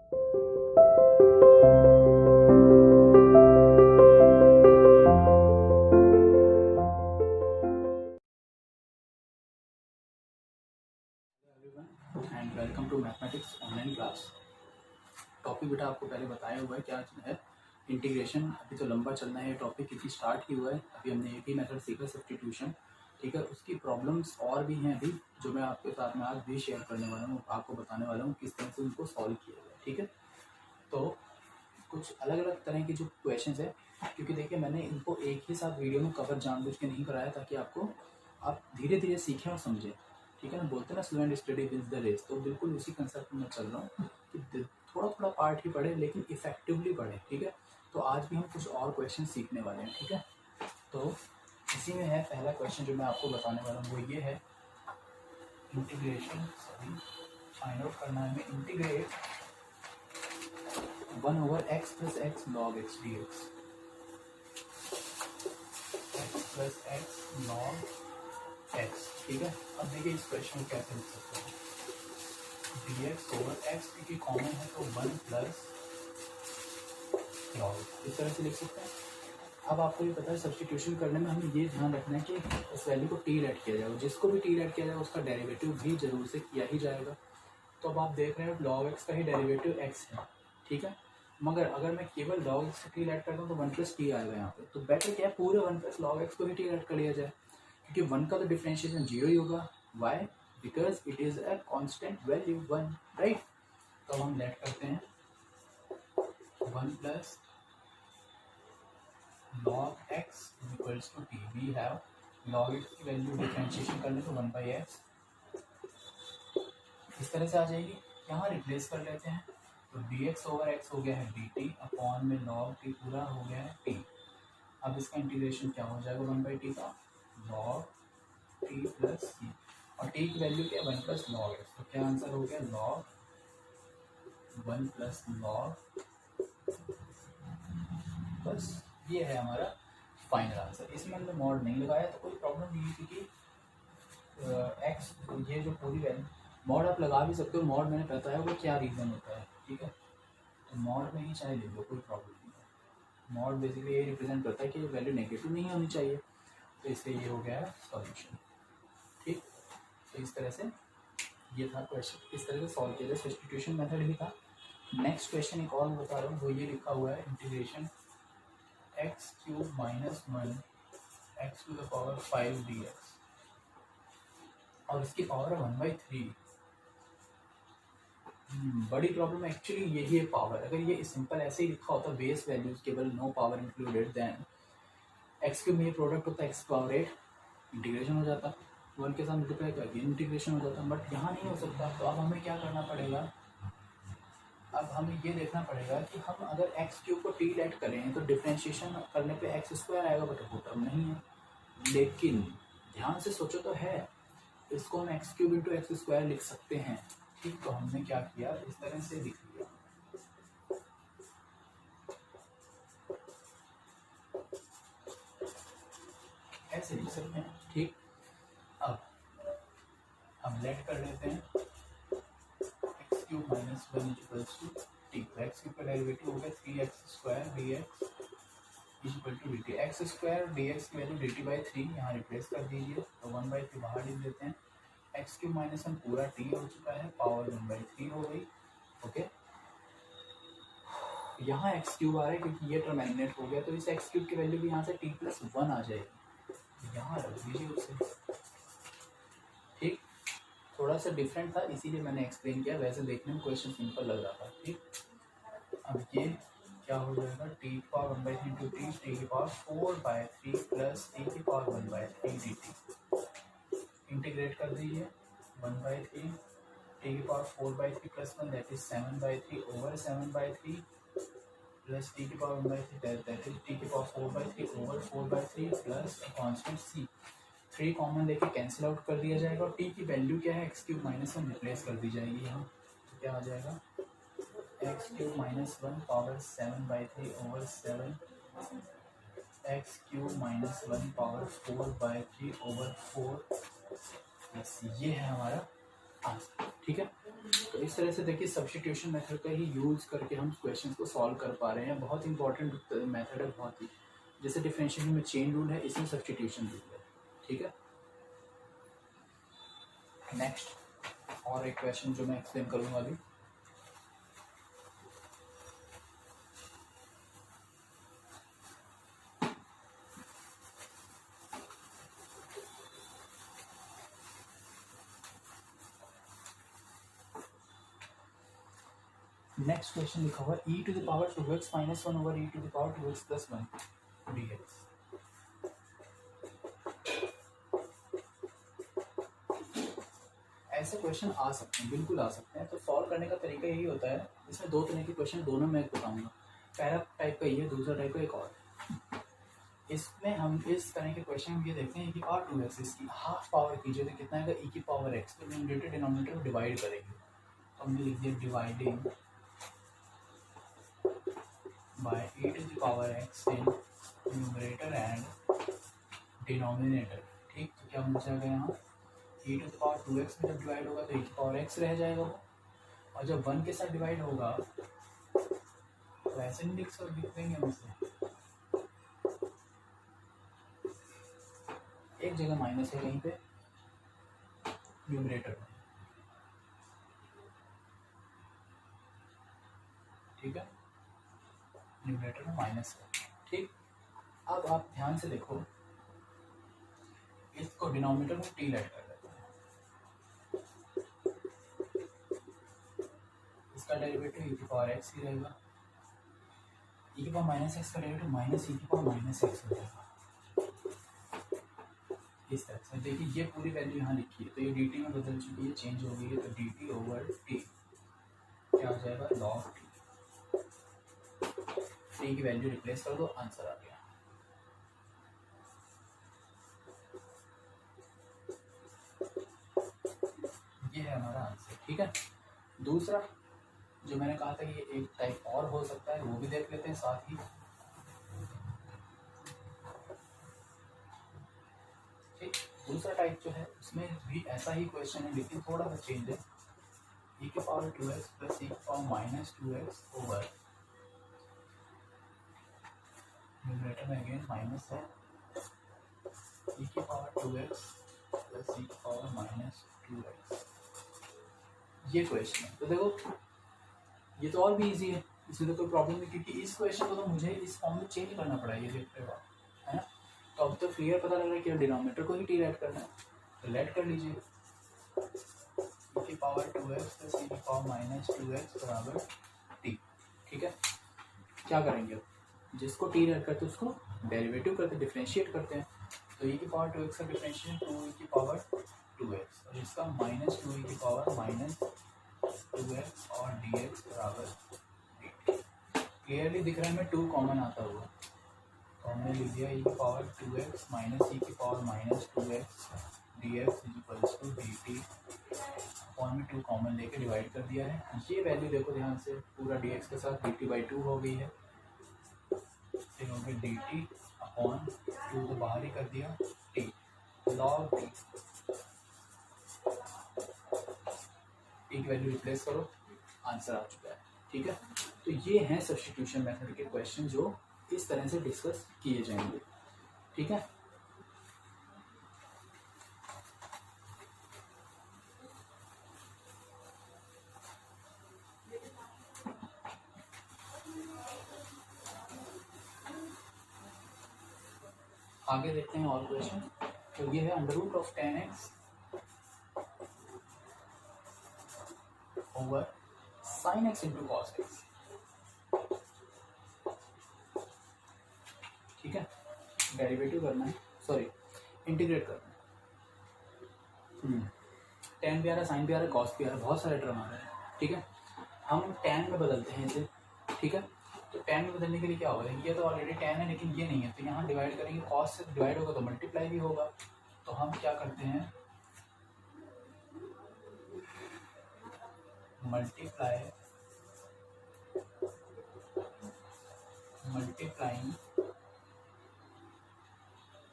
And welcome to mathematics online class. Topic बेटा आपको पहले बताया हुआ है क्या है, इंटीग्रेशन। अभी तो लंबा चलना है ये टॉपिक क्योंकि स्टार्ट ही हुआ है। अभी हमने एक ही मेथड सीखा, सब्स्टिट्यूशन। ठीक है, उसकी प्रॉब्लम्स और भी हैं अभी जो मैं आपके साथ में आज भी शेयर करने वाला हूँ, आपको बताने वाला हूँ किस तरह से उनको सॉल्व किया जाए। ठीक है, तो कुछ अलग अलग तरह के जो क्वेश्चन है, क्योंकि देखिए मैंने इनको एक ही साथ वीडियो में कवर जानबूझ के नहीं कराया ताकि आप धीरे धीरे सीखें और समझें। ठीक है ना, बोलते हैं ना slow and steady wins the race, तो बिल्कुल उसी कंसेप्ट में चल रहा हूँ कि थोड़ा थोड़ा पार्ट ही पढ़े लेकिन इफेक्टिवली पढ़े। ठीक है, तो आज भी हम कुछ और क्वेश्चन सीखने वाले हैं। ठीक है, तो इसी में है पहला क्वेश्चन जो मैं आपको बताने वाला हूँ, वो ये है इंटीग्रेशन। फाइंड आउट करना है हमें integrate 1/x + x log x dx। x + x log x। ठीक है, अब देखिए इस क्वेश्चन को कैसे लिख सकते हैं। dx/x क्योंकि कॉमन है तो 1 + log, इस तरह से लिख सकते हैं। अब आपको ये पता है सब्स्टिट्यूशन करने में हमें ये ध्यान रखना है कि इस वैल्यू को t ऐड किया जाएगा, जिसको भी t ऐड किया जाएगा उसका डेरिवेटिव भी जरूर से किया ही जाएगा। तो अब आप देख रहे हैं log x का ही डेरिवेटिव x है। ठीक है, मगर अगर मैं केवल log x से t ऐड करता हूँ तो 1 + t आएगा यहाँ पे, तो बेटर क्या है पूरे 1 + log x को ही t ऐड कर लिया जाए, क्योंकि 1 का तो डिफरेंशिएशन 0 ही होगा। Why? Because it is a constant value 1, right. तो हम लेट करते हैं 1 + log x equals to t। We have log x की वैल्यू डिफरेंशिएशन करने तो 1/x इस तरह से आ जाएगी। यहाँ रिप्लेस कर लेते हैं तो dx/x हो गया है dt अपॉन में log t पूरा हो गया है t। अब इसका इंटीग्रेशन क्या हो जाएगा 1/t का log t + c, और t की वैल्यू क्या है 1 + log x, तो क्या आंसर हो गया log 1 + log। बस ये है हमारा फाइनल आंसर। इसमें हमने मॉड नहीं लगाया तो कोई प्रॉब्लम नहीं है, क्योंकि एक्स ये जो पूरी वैल्यू मॉड आप लगा भी सकते हो। मॉड मैंने बताया वो क्या रीज़न होता है। ठीक है, तो मॉड में ही चाहे ले लो, कोई प्रॉब्लम नहीं है। मॉड बेसिकली ये रिप्रेजेंट करता है कि वैल्यू नेगेटिव नहीं होनी चाहिए, तो इसलिए ये हो गया है सॉल्यूशन। ठीक, तो इस तरह से ये था क्वेश्चन, इस तरह से सॉल्व किया जाए, सब्स्टिट्यूशन मेथड भी था। नेक्स्ट क्वेश्चन एक और बता रहा हूँ, वो ये लिखा हुआ है इंटीग्रेशन x³ - 1 x⁵ 5 dx, और इसकी पावर है 1/3। बड़ी प्रॉब्लम एक्चुअली यही है पावर। अगर ये सिंपल ऐसे ही लिखा होता बेस वैल्यूज केवल no power included, then x³ में ये प्रोडक्ट होता x⁸, इंटीग्रेशन हो जाता, 1 के साथ मल्टीप्लाई करके इंटीग्रेशन हो जाता, बट यहाँ नहीं हो सकता। तो अब हमें क्या करना पड़ेगा, अब हमें ये देखना पड़ेगा कि हम अगर x³ को t ऐड करें तो डिफरेंशिएशन करने पे x² आएगा, बट वो टर्म नहीं है। लेकिन ध्यान से सोचो तो है, इसको हम x³ × x² लिख सकते हैं। ठीक, तो हमने क्या किया, इस तरह से लिख लिया। ऐसे लिख सकते हैं। ठीक, अब हम लेट कर लेते हैं x³ - 1 = t। तो x³ का डेरिवेटिव हो गया 3x² dx = dt। x² dx की वैल्यू dt/3 यहाँ रिप्लेस कर दीजिए, तो 1/3 बाहर लिख देते हैं। x³ - 1 पूरा t हो चुका है, पावर 1/3 हो गई। ओके, यहाँ x³ आ रहा है क्योंकि ये टर्म एलिमिनेट हो गया, तो इस x³ की वैल्यू भी यहाँ से t + 1 आ जाएगी, यहाँ रख दीजिए उसे। ठीक, थोड़ा सा डिफरेंट था इसीलिए मैंने एक्सप्लेन किया, वैसे देखने में क्वेश्चन सिंपल लग रहा था। ठीक, अब ये क्या हो जाएगा t⁴ 1/3 × t, t⁴ 4/3 + t⁴ 1/3 dt। Integrate कर दीजिए 1/3 t⁴ 4/3 + 1 that is 7/3 over 7/3 plus t⁴ 1/3 that is t⁴ 4/3 over 4/3 plus constant c। 3 common लेके कैंसिल आउट कर दिया जाएगा, और t की वैल्यू क्या है x³ - 1 रिप्लेस कर दी जाएगी यहाँ। तो क्या आ जाएगा x³ - 1 power 7/3 over 7 x³ - 1 power 4/3 over 4 plus ये है हमारा आंसर। ठीक है, तो इस तरह से देखिए सब्स्टिट्यूशन मेथड का ही यूज़ करके हम क्वेश्चन को सॉल्व कर पा रहे हैं। बहुत इंपॉर्टेंट मेथड है, बहुत ही, जैसे डिफरेंशिएशन में चेन रूल है, इसमें सब्स्टिट्यूशन रूल है। ठीक है, नेक्स्ट और एक क्वेश्चन जो मैं एक्सप्लेन करूँगा अभी। नेक्स्ट क्वेश्चन लिखा हुआ e to the power 2x minus 1 over e to the power 2x plus 1 dx। ऐसे क्वेश्चन आ सकते हैं, बिल्कुल आ सकते हैं। तो सॉल्व करने का तरीका यही होता है, इसमें दो तरह के क्वेश्चन दोनों मैं बताऊंगा। पहला टाइप का ये, दूसरा टाइप का एक और। इसमें हम इस तरह के क्वेश्चन ये देखते हैं कि पावर 2x इसकी हाफ पावर कीजिए तो कितना आएगा e की पावर x, तो न्यूमरेटर डिनोमिनेटर को डिवाइड करेंगे। तो हमने लिख दिया dividing by e to the power x in numerator and denominator। ठीक, तो क्या बन जाएगा यहाँ e to the power 2x में जब डिवाइड होगा तो e की पावर x रह जाएगा वो, और जब 1 के साथ डिवाइड होगा तो ऐसे नहीं लिख देंगे हम इसे, एक जगह माइनस है कहीं पे न्यूमरेटर में। ठीक है, न्यूमरेटर में माइनस है। ठीक, अब आप ध्यान से देखो, इसको डिनोमिनेटर में टी ऐड कर देते हैं, इसका डेरिवेटिव e की पावर x ही रहेगा, e की पावर माइनस एक्स का डेरिवेटिव माइनस e की पावर माइनस एक्स हो जाएगा। इस तरह से देखिए, ये पूरी वैल्यू यहाँ लिखी है, तो ये dt में बदल चुकी है, चेंज हो गई है, तो dt ओवर टी क्या हो जाएगा लॉग टी की वैल्यू रिप्लेस कर दो, आंसर आ गया। ये है हमारा आंसर। ठीक है, दूसरा जो मैंने कहा था ये एक टाइप और हो सकता है, वो भी देख लेते हैं साथ ही। ठीक, दूसरा टाइप जो है उसमें भी ऐसा ही क्वेश्चन है, लेकिन थोड़ा सा चेंज है। e की पावर 2x प्लस e की power minus 2x over, numerator में अगेन माइनस है, e की पावर 2x प्लस e की पावर माइनस 2x। ये क्वेश्चन है, तो देखो ये तो और भी इजी है, इसमें तो कोई प्रॉब्लम नहीं, क्योंकि इस क्वेश्चन को तो मुझे इस फॉर्म में चेंज करना पड़ा है, ये देख रहे हो आप, है ना। तो अब तो क्लियर पता लग रहा है कि डिनोमिनेटर को ही टी ऐड करना है, तो लेट कर लीजिए e की पावर 2x प्लस e की पावर माइनस 2x बराबर टी। ठीक है, क्या करेंगे अब, जिसको टी ऐड करते हैं उसको डेरिवेटिव करते, डिफरेंशिएट करते हैं। तो e की पावर 2x का डिफरेंशिएशन 2e की पावर 2x, और इसका माइनस 2e की पावर माइनस 2x और dx बराबर dt। क्लियरली दिख रहा है मैं 2 कॉमन आता हुआ, तो हमने लिख दिया e की पावर 2x माइनस e की power minus 2x dx is equals to dt, upon में 2 कॉमन लेके डिवाइड कर दिया है। ये वैल्यू देखो ध्यान से, पूरा dx के साथ dt/2 हो गई है, फिर हो गया dt अपॉन 2 को बाहर ही कर दिया t log t, t की वैल्यू रिप्लेस करो, आंसर आ चुका है। ठीक है, तो ये हैं सब्स्टिट्यूशन मेथड के क्वेश्चन जो इस तरह से डिस्कस किए जाएंगे। ठीक है, आगे देखते हैं और क्वेश्चन। तो ये है under root of 10x over sin x into cos x. ठीक है, डेरिवेटिव करना है, सॉरी इंटीग्रेट करना है। tan भी आ रहा है, साइन भी आ रहा है, कॉस भी आ रहा है, बहुत सारे टर्म आ रहे हैं। ठीक है, हम tan में बदलते हैं इसे। ठीक है, तो tan में बदलने के लिए क्या होगा, ये तो ऑलरेडी tan है लेकिन ये नहीं है, तो यहाँ डिवाइड करेंगे, कॉस से डिवाइड होगा तो मल्टीप्लाई भी होगा। तो हम क्या करते हैं, multiplying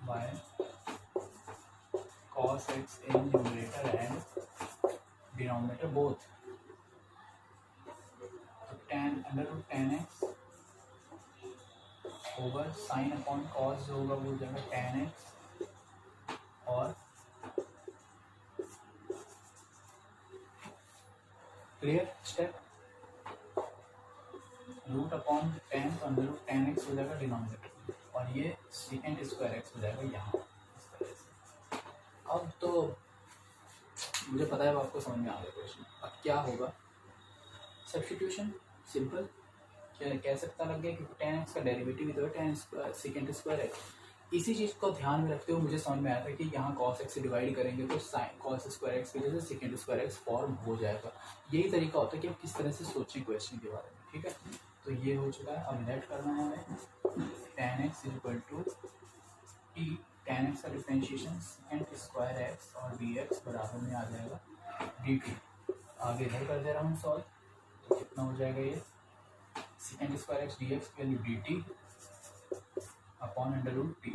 by cos x in numerator and denominator both, तो tan √10x over sine upon cos जो होगा वो हो जाएगा tan x, और clear step, root upon ten, तो √10x हो जाएगा डिनोमिनेटर, और ये सेकेंड स्क्वायर एक्स हो जाएगा यहाँ इस तरह से। अब तो मुझे पता है अब आपको समझ में आ गया क्वेश्चन। अब क्या होगा, सब्स्टिट्यूशन सिंपल, क्या कह सकता लग गया क्योंकि tan x का डेरिवेटिव तो है tan सेकेंड स्क्वायर एक्स। इसी चीज़ को ध्यान में रखते हुए मुझे समझ में आया था कि यहाँ cos x से डिवाइड करेंगे तो साइन cos स्क्वायर एक्स की वजह से सेकेंड स्क्वायर एक्स फॉर्म हो जाएगा। यही तरीका होता है कि आप किस तरह से सोचें क्वेश्चन के बारे में, ठीक है। तो ये हो चुका है, अब लेट करना है हमें tan x equal to t, tan x का डिफ्रेंशिएशन सेकेंड स्क्वायर एक्स और dx बराबर में आ जाएगा dt। आगे इधर कर दे रहा हूँ सॉल्व, तो कितना हो जाएगा ये second square X D X की value D T upon √t,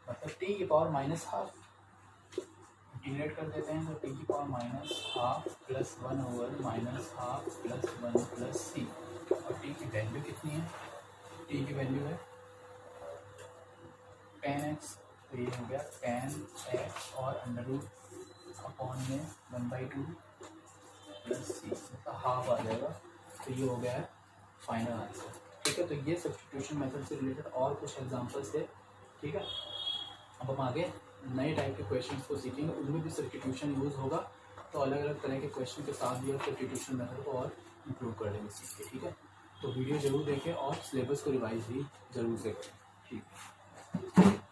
मतलब t की पावर माइनस हाफ, इंटीग्रेट कर देते हैं तो t की power minus half plus 1 over minus half plus 1 plus C, और t की वैल्यू कितनी है, t की वैल्यू है tan x, तो ये हो गया tan x और √ अपॉन में 1/2 प्लस सी, मतलब हाफ आ जाएगा। तो ये हो गया है फाइनल आंसर, ठीक है। तो ये सब्स्टिट्यूशन मेथड से रिलेटेड और कुछ एग्जांपल्स थे, ठीक है। अब हम आगे नए टाइप के क्वेश्चंस को सीखेंगे, उनमें भी सब्स्टिट्यूशन यूज़ होगा, तो अलग अलग तरह के क्वेश्चन के साथ भी आप सब्स्टिट्यूशन मेथड को और इम्प्रूव कर लेंगे सीख के, ठीक है। तो वीडियो ज़रूर देखें और सिलेबस को रिवाइज भी ज़रूर से करें, ठीक है।